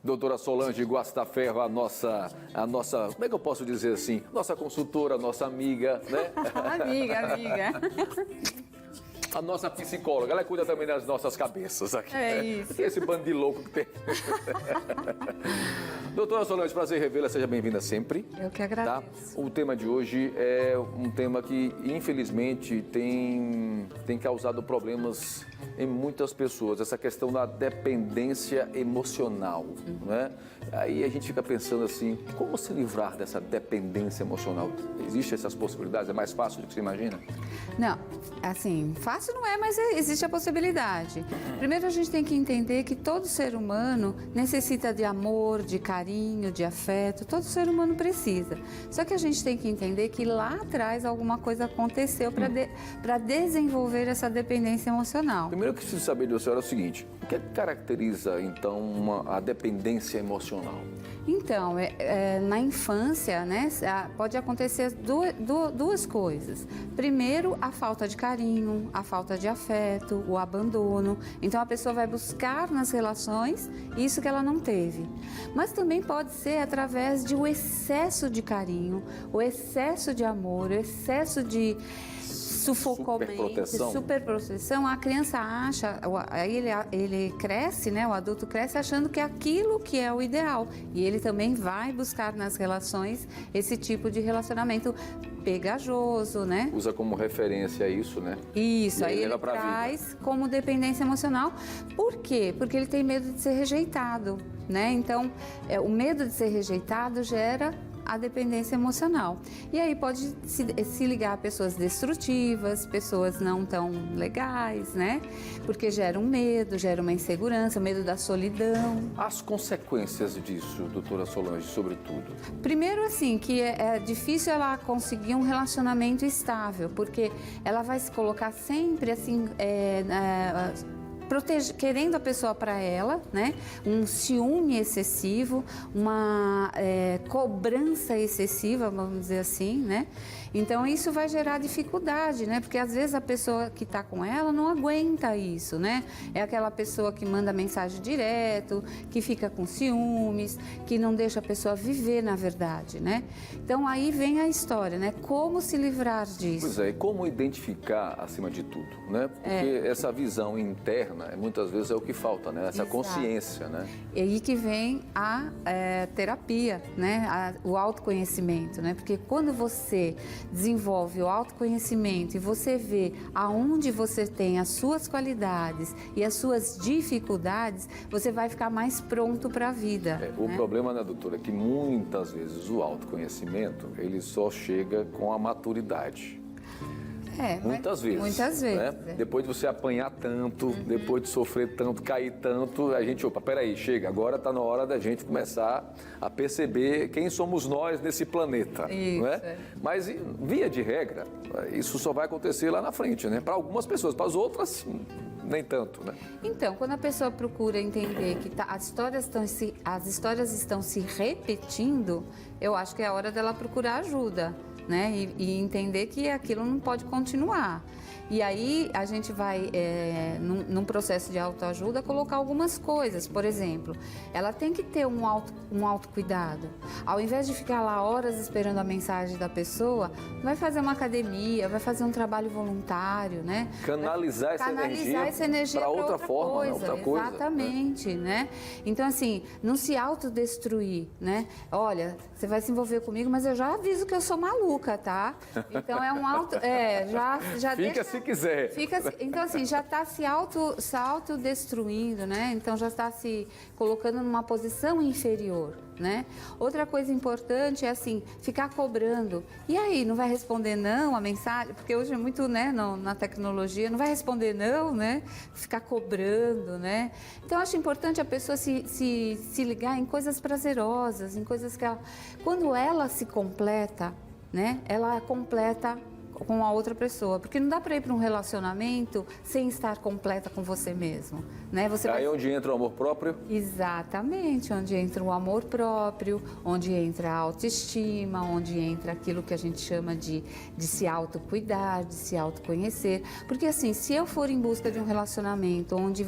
Doutora Solange Guastaferro, a nossa, como é que eu posso dizer assim? Nossa consultora, nossa amiga, né? Amiga. A nossa psicóloga, ela cuida também das nossas cabeças aqui. É isso. Tem esse bando de louco que tem. Doutora Solange, prazer revê-la, seja bem-vinda sempre. Eu que agradeço. O tema de hoje é um tema que, infelizmente, tem causado problemas em muitas pessoas, essa questão da dependência emocional, né? Aí a gente fica pensando assim, como se livrar dessa dependência emocional? Existem essas possibilidades? É mais fácil do que você imagina? Não, assim, fácil não é, mas existe a possibilidade. Primeiro a gente tem que entender que todo ser humano necessita de amor, de carinho, de afeto, todo ser humano precisa. Só que a gente tem que entender que lá atrás alguma coisa aconteceu para desenvolver essa dependência emocional. Primeiro eu preciso saber da senhora é o seguinte, o que caracteriza então a dependência emocional? Então, na infância, né, pode acontecer duas coisas. Primeiro, a falta de carinho, a falta de afeto, o abandono. Então, a pessoa vai buscar nas relações isso que ela não teve. Mas também pode ser através de um excesso de carinho, o excesso de amor, o excesso de sufocamento, superproteção. A criança acha, aí ele cresce, né? O adulto cresce achando que é aquilo que é o ideal. E ele também vai buscar nas relações esse tipo de relacionamento pegajoso, né? Usa como referência isso, né? Isso, aí ele traz como dependência emocional. Por quê? Porque ele tem medo de ser rejeitado, né? Então, o medo de ser rejeitado gera a dependência emocional. E aí pode se ligar a pessoas destrutivas, pessoas não tão legais, né? Porque gera um medo, gera uma insegurança, medo da solidão. As consequências disso, doutora Solange, sobretudo? Primeiro, assim, que é difícil ela conseguir um relacionamento estável, porque ela vai se colocar sempre, assim, querendo a pessoa para ela, né? Um ciúme excessivo, uma cobrança excessiva, vamos dizer assim, né? Então isso vai gerar dificuldade, né? Porque às vezes a pessoa que está com ela não aguenta isso, né? É aquela pessoa que manda mensagem direto, que fica com ciúmes, que não deixa a pessoa viver na verdade, né? Então aí vem a história, né? Como se livrar disso? Pois é, e como identificar acima de tudo, né? Porque essa visão interna, muitas vezes é o que falta, né? Essa consciência, né? E aí que vem a terapia, né? O autoconhecimento, né? Porque quando você desenvolve o autoconhecimento e você vê aonde você tem as suas qualidades e as suas dificuldades, você vai ficar mais pronto para a vida. O problema, né, doutora, é que muitas vezes o autoconhecimento, ele só chega com a maturidade. Muitas vezes. Né? Depois de você apanhar tanto, depois de sofrer tanto, cair tanto, a gente, peraí, chega, agora está na hora da gente começar a perceber quem somos nós nesse planeta. Isso, não é? Mas, via de regra, isso só vai acontecer lá na frente, né? Para algumas pessoas, para as outras, nem tanto, né? Então, quando a pessoa procura entender que as histórias estão se repetindo, eu acho que é a hora dela procurar ajuda, né? E entender que aquilo não pode continuar. E aí a gente vai, num processo de autoajuda, colocar algumas coisas. Por exemplo, ela tem que ter um autocuidado. Ao invés de ficar lá horas esperando a mensagem da pessoa, vai fazer uma academia, vai fazer um trabalho voluntário, né? Canalizar essa energia para outra forma, coisa. Outra coisa. Exatamente, né? Então, assim, não se autodestruir, né? Olha, você vai se envolver comigo, mas eu já aviso que eu sou maluca, tá? Então já Fica deixa... se quiser. Então, assim, já está se autodestruindo, né? Então, já está se colocando numa posição inferior, né? Outra coisa importante é, assim, ficar cobrando. E aí, não vai responder não a mensagem? Porque hoje é muito, né, na tecnologia, não vai responder não, né? Ficar cobrando, né? Então, eu acho importante a pessoa se ligar em coisas prazerosas, em coisas que ela... Quando ela se completa, né? Ela completa com a outra pessoa, porque não dá para ir para um relacionamento sem estar completa com você mesmo, né? Aí onde entra o amor próprio? Exatamente, onde entra o amor próprio, onde entra a autoestima, onde entra aquilo que a gente chama de se autocuidar, de se autoconhecer, porque assim, se eu for em busca de um relacionamento onde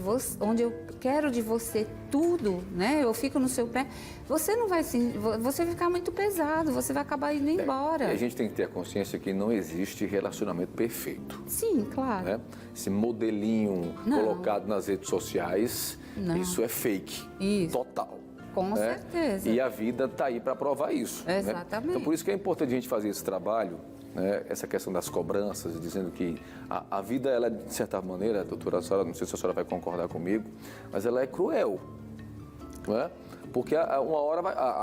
eu quero de você tudo, né? Eu fico no seu pé, você não vai você vai ficar muito pesado, você vai acabar indo embora. E a gente tem que ter a consciência que não existe relacionamento Perfeito. Sim, claro. Né? Esse modelinho colocado nas redes sociais, isso é fake. Isso. Total. Com certeza. E a vida está aí para provar isso. Exatamente. Né? Então, por isso que é importante a gente fazer esse trabalho, né? Essa questão das cobranças, dizendo que a vida, ela, de certa maneira, doutora, não sei se a senhora vai concordar comigo, mas ela é cruel. Não é? Porque uma hora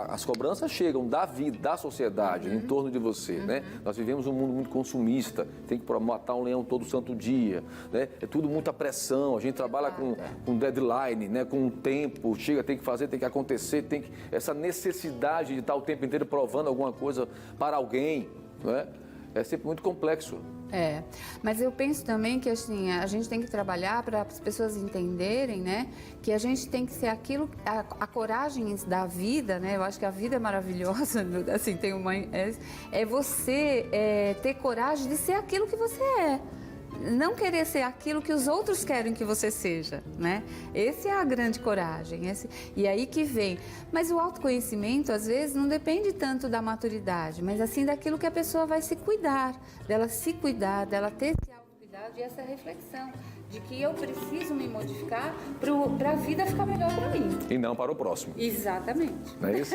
as cobranças chegam da vida, da sociedade, em torno de você, né? Nós vivemos um mundo muito consumista, tem que matar um leão todo santo dia, né? É tudo muita pressão, a gente trabalha com deadline, né? Com um tempo, chega, tem que fazer, tem que acontecer, essa necessidade de estar o tempo inteiro provando alguma coisa para alguém, não é? É sempre muito complexo. Mas eu penso também que assim, a gente tem que trabalhar para as pessoas entenderem, né, que a gente tem que ser aquilo, a coragem da vida, né, eu acho que a vida é maravilhosa, assim, tem você ter coragem de ser aquilo que você é. Não querer ser aquilo que os outros querem que você seja, né? Essa é a grande coragem, e aí que vem. Mas o autoconhecimento, às vezes, não depende tanto da maturidade, mas assim daquilo que a pessoa vai se cuidar, dela ter esse autocuidado e essa reflexão de que eu preciso me modificar para a vida ficar melhor para mim. E não para o próximo. Exatamente. Não é isso?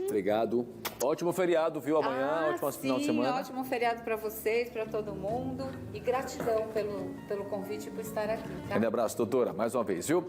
Obrigado. Ótimo feriado, viu? Amanhã, ótimo final de semana. Ótimo feriado para vocês, para todo mundo. E gratidão pelo convite e por estar aqui. Tá? Um abraço, doutora, mais uma vez, viu?